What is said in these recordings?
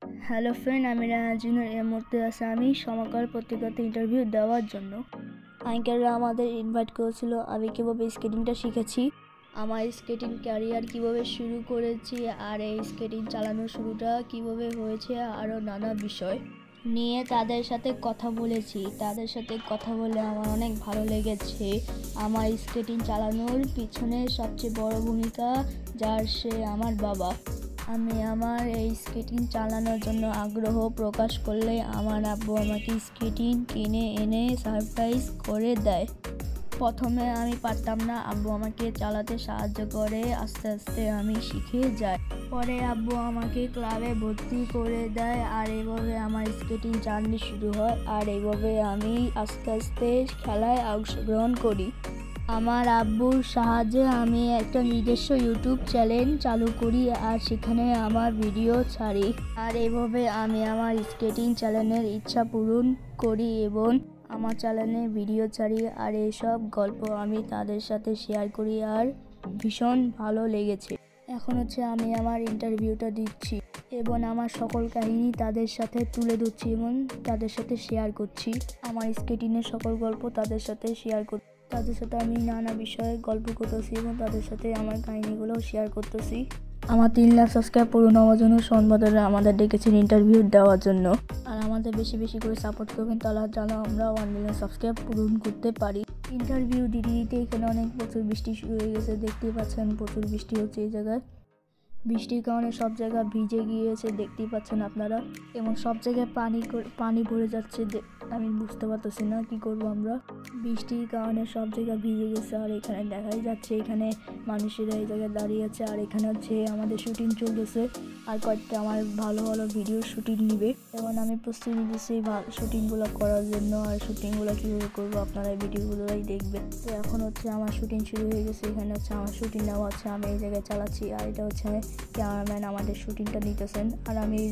Hello friend, আমি Raihan junior. এর মধ্যে আছে আমি সমকাল পত্রিকাতে ইন্টারভিউ দেওয়ার জন্য। অ্যাঙ্কাররা আমাদের ইনভাইট করেছিল। আমি কীভাবে স্কেটিংটা শিখেছি, আমার স্কেটিং ক্যারিয়ার কিভাবে শুরু করেছি, আর এই স্কেটিং চালানোর শুরুটা কিভাবে হয়েছে, আরও নানা বিষয় নিয়ে তাদের সাথে কথা বলেছি। তাদের সাথে কথা বলে আমার অনেক ভালো লেগেছে। আমার স্কেটিং চালানোর পিছনে সবচেয়ে বড় ভূমিকা যার, সে আমার বাবা। আমি আমার এই স্কেটিং চালানোর জন্য আগ্রহ প্রকাশ করলে আমার আব্বু আমাকে স্কেটিং কিনে এনে সারপ্রাইজ করে দেয়। প্রথমে আমি পারতাম না, আব্বু আমাকে চালাতে সাহায্য করে, আস্তে আস্তে আমি শিখে যাই। পরে আব্বু আমাকে ক্লাবে ভর্তি করে দেয়, আর এইভাবে আমার স্কেটিং জার্নি শুরু হয়। আর এইভাবে আমি আস্তে আস্তে খেলায় অংশগ্রহণ করি। আমার আব্বুর সাহায্যে আমি একটা নিজস্ব ইউটিউব চ্যানেল চালু করি, আর সেখানে আমার ভিডিও ছাড়ি। আর এইভাবে আমি আমার স্কেটিং চ্যানেলের ইচ্ছা পূরণ করি এবং আমার চ্যানেলে ভিডিও ছাড়ি। আর এইসব গল্প আমি তাদের সাথে শেয়ার করি, আর ভীষণ ভালো লেগেছে। এখন আমি আমার ইন্টারভিউটা দিচ্ছি এবং আমার সকল কাহিনী তাদের সাথে তুলে ধরছি এবং তাদের সাথে শেয়ার করছি। আমার স্কেটিংয়ের সকল গল্প তাদের সাথে শেয়ার করছি। তাদের সাথে আমি নানা বিষয়ে গল্প করতেছি এবং তাদের সাথে আমার কাহিনীগুলো শেয়ার করতেছি। আমার 3 লাখ সাবস্ক্রাইব পূরণ হওয়ার জন্য সম্পাদকরা আমাদের ডেকেছেন ইন্টারভিউ দেওয়ার জন্য। আর আমাদের বেশি বেশি করে সাপোর্ট করবেন, তাহলে যেন আমরা 1 মিলিয়ন সাবস্ক্রাইব পূরণ করতে পারি। ইন্টারভিউ দিতে দিতে এখানে অনেক প্রচুর বৃষ্টি শুরু হয়ে গেছে। দেখতেই পাচ্ছেন প্রচুর বৃষ্টি হচ্ছে এই জায়গায়। বৃষ্টির কারণে সব জায়গা ভিজে গিয়েছে, দেখতেই পাচ্ছেন আপনারা। এবং সব জায়গায় পানি ভরে যাচ্ছে। আমি বুঝতে পারতেছি না কি করব আমরা। বৃষ্টির কারণে সব জায়গা ভিজে গেছে। আর এখানে দেখাই যাচ্ছে এখানে মানুষেরা এই জায়গায় দাঁড়িয়ে আছে। আর এখানে আমাদের শুটিং চলতেছে। আর কয়েকটা আমার ভালো ভালো ভিডিও শুটিং নিবে এবং আমি প্রস্তুতি নিতেছি শুটিংগুলো করার জন্য। আর শুটিংগুলো কীভাবে করবো আপনারা এই ভিডিওগুলোই দেখবেন। তো এখন আমার শুটিং শুরু হয়ে গেছে। এখানে আমার শুটিং নেওয়া হচ্ছে, আমি এই জায়গায় চালাচ্ছি। আর এটা ক্যামেরাম্যান আমাদের শুটিংটা নিতেছেন। আর আমি এই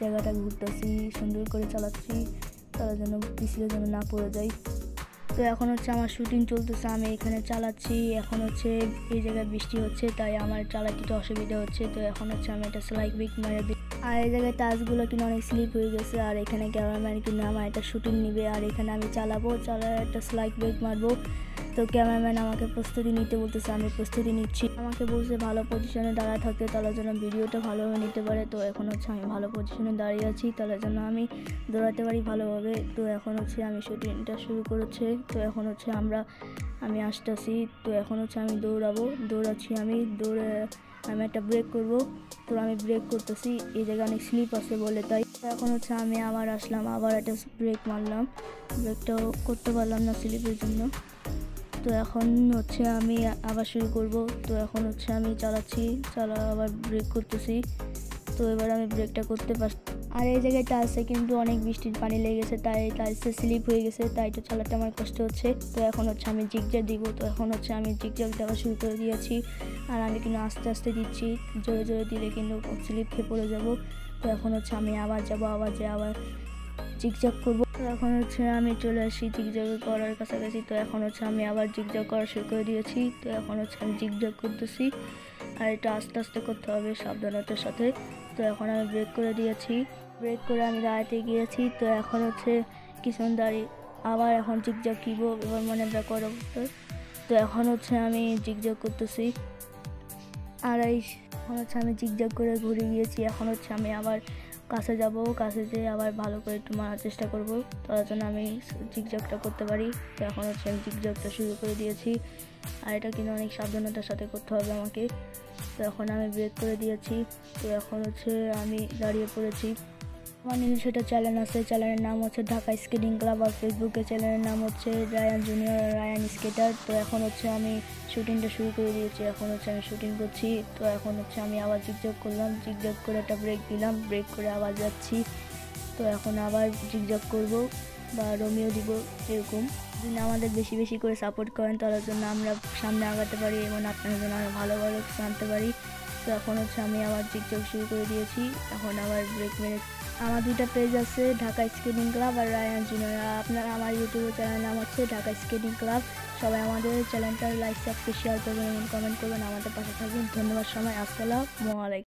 জায়গাটা ঘুরতেছি, সুন্দর করে চালাচ্ছি, তারা যেন পিছলে যেন না পড়ে যায়। তো এখন আমার শুটিং চলতেছে, আমি এখানে চালাচ্ছি। এখন এই জায়গায় বৃষ্টি হচ্ছে, তাই আমার চালাতে অসুবিধা হচ্ছে। তো এখন আমি একটা স্লাইড ব্রেক মেরে দিই। আর এই জায়গায় টাচগুলো অনেক স্লিপ হয়ে গেছে। আর এখানে ক্যামেরাম্যান আমার একটা শুটিং নিবে। আর এখানে আমি চালায় একটা স্লাইড ব্রেক মারবো। তো ক্যামেরাম্যান আমাকে প্রস্তুতি নিতে বলতেছে, আমি প্রস্তুতি নিচ্ছি। আমাকে বলছে ভালো পজিশনে দাঁড়ায় থাকতে, তাহলে যেন ভিডিওটা ভালোভাবে নিতে পারে। তো এখন আমি ভালো পজিশনে দাঁড়িয়ে আছি, তাহলে যেন আমি দৌড়াতে পারি ভালোভাবে। তো এখন আমি শুটিংটা শুরু করেছি। তো এখন আমি আসতেছি। তো এখন আমি দৌড়াচ্ছি। আমি একটা ব্রেক করব। তো আমি ব্রেক করতেছি, এই জায়গায় অনেক স্লিপ আছে বলে, তাই এখন আমি আবার আসলাম, আবার একটা ব্রেক মারলাম। ব্রেকটাও করতে পারলাম না স্লিপের জন্য। তো এখন আমি আবার শুরু করব। তো এখন আমি চালাচ্ছি, আবার ব্রেক করতেছি। তো এবার আমি ব্রেকটা করতে পারছি। আর এই জায়গায় টাইলসে কিন্তু অনেক বৃষ্টির পানি লেগেছে, তাই টাইলসে স্লিপ হয়ে গেছে, তাই এটা চালাতে আমার কষ্ট হচ্ছে। তো এখন আমি জিগজ্যাগ দিব। তো এখন আমি জিগজ্যাগ দেওয়া শুরু করে দিয়েছি। আর আমি আস্তে আস্তে দিচ্ছি, জোরে জোরে দিলে কিন্তু স্লিপ খেয়ে পড়ে যাব। তো এখন আমি আবার যাবো, আবার জিগজ্যাগ করবো। তো এখন আমি চলে আসি জিগজ্যাগ করার কাছাকাছি। তো এখন আমি আবার জিগজ্যাগ করা শুরু করে দিয়েছি। তো এখন আমি জিগজ্যাগ করতেছি। আর এটা আস্তে আস্তে করতে হবে, সাবধানতার সাথে। তো এখন আমি ব্রেক করে দিয়েছি, ব্রেক করে আমি দাঁড়াতে গিয়েছি। তো এখন কিছুক্ষণ দাঁড়িয়ে আবার এখন জিগজ্যাগ কিব, এবার মনে ব্রেক করা। তো এখন আমি জিগজ্যাগ করতেছি। আর এখন আমি জিগজ্যাগ করে ঘুরে গিয়েছি। এখন আমি আবার কাছে যাব, কাছে যেয়ে আবার ভালো করে একটু মারার চেষ্টা করব, তার জন্য আমি জিগজ্যাগটা করতে পারি। তো এখন আমি জিগজ্যাগটা শুরু করে দিয়েছি। আর এটা কিন্তু অনেক সাবধানতার সাথে করতে হবে আমাকে। তো এখন আমি ব্রেক করে দিয়েছি। তো এখন আমি দাঁড়িয়ে পড়েছি। আমার নিজস্ব একটা চ্যানেল আছে, চ্যানেলের নাম ঢাকা স্কেটিং ক্লাব। আর ফেসবুকে চ্যানেলের নাম রায়হান জুনিয়র, রায়হান স্কেটার। তো এখন আমি শুটিংটা শুরু করে দিয়েছি। এখন আমি শুটিং করছি। তো এখন আমি আবার জিগজ্যাগ করলাম, জিগজ্যাগ করে একটা ব্রেক দিলাম, ব্রেক করে আবার যাচ্ছি। তো এখন আবার জিগজ্যাগ করব বা রোমিও দিব, এরকম। যদি আমাদের বেশি বেশি করে সাপোর্ট করেন, তার জন্য আমরা সামনে আগাতে পারি এবং আপনাদের জন্য আমরা ভালো ভালো জানতে পারি। তো এখন আমি আবার জিগজ্যাগ শুরু করে দিয়েছি। এখন আবার ব্রেক মেরে আমার 2টা পেজ আছে, ঢাকা স্কেটিং ক্লাব আর রায়হান জুনিয়র। আপনারা আমার ইউটিউবের চ্যানেল নাম ঢাকা স্কেটিং ক্লাব। সবাই আমাদের চ্যানেলটা লাইক, সাবস্ক্রাইব, শেয়ার করবেন এবং কমেন্ট করবেন, আমাদের পাশে থাকবেন। ধন্যবাদ সবাই। আসসালামু আলাইকুম।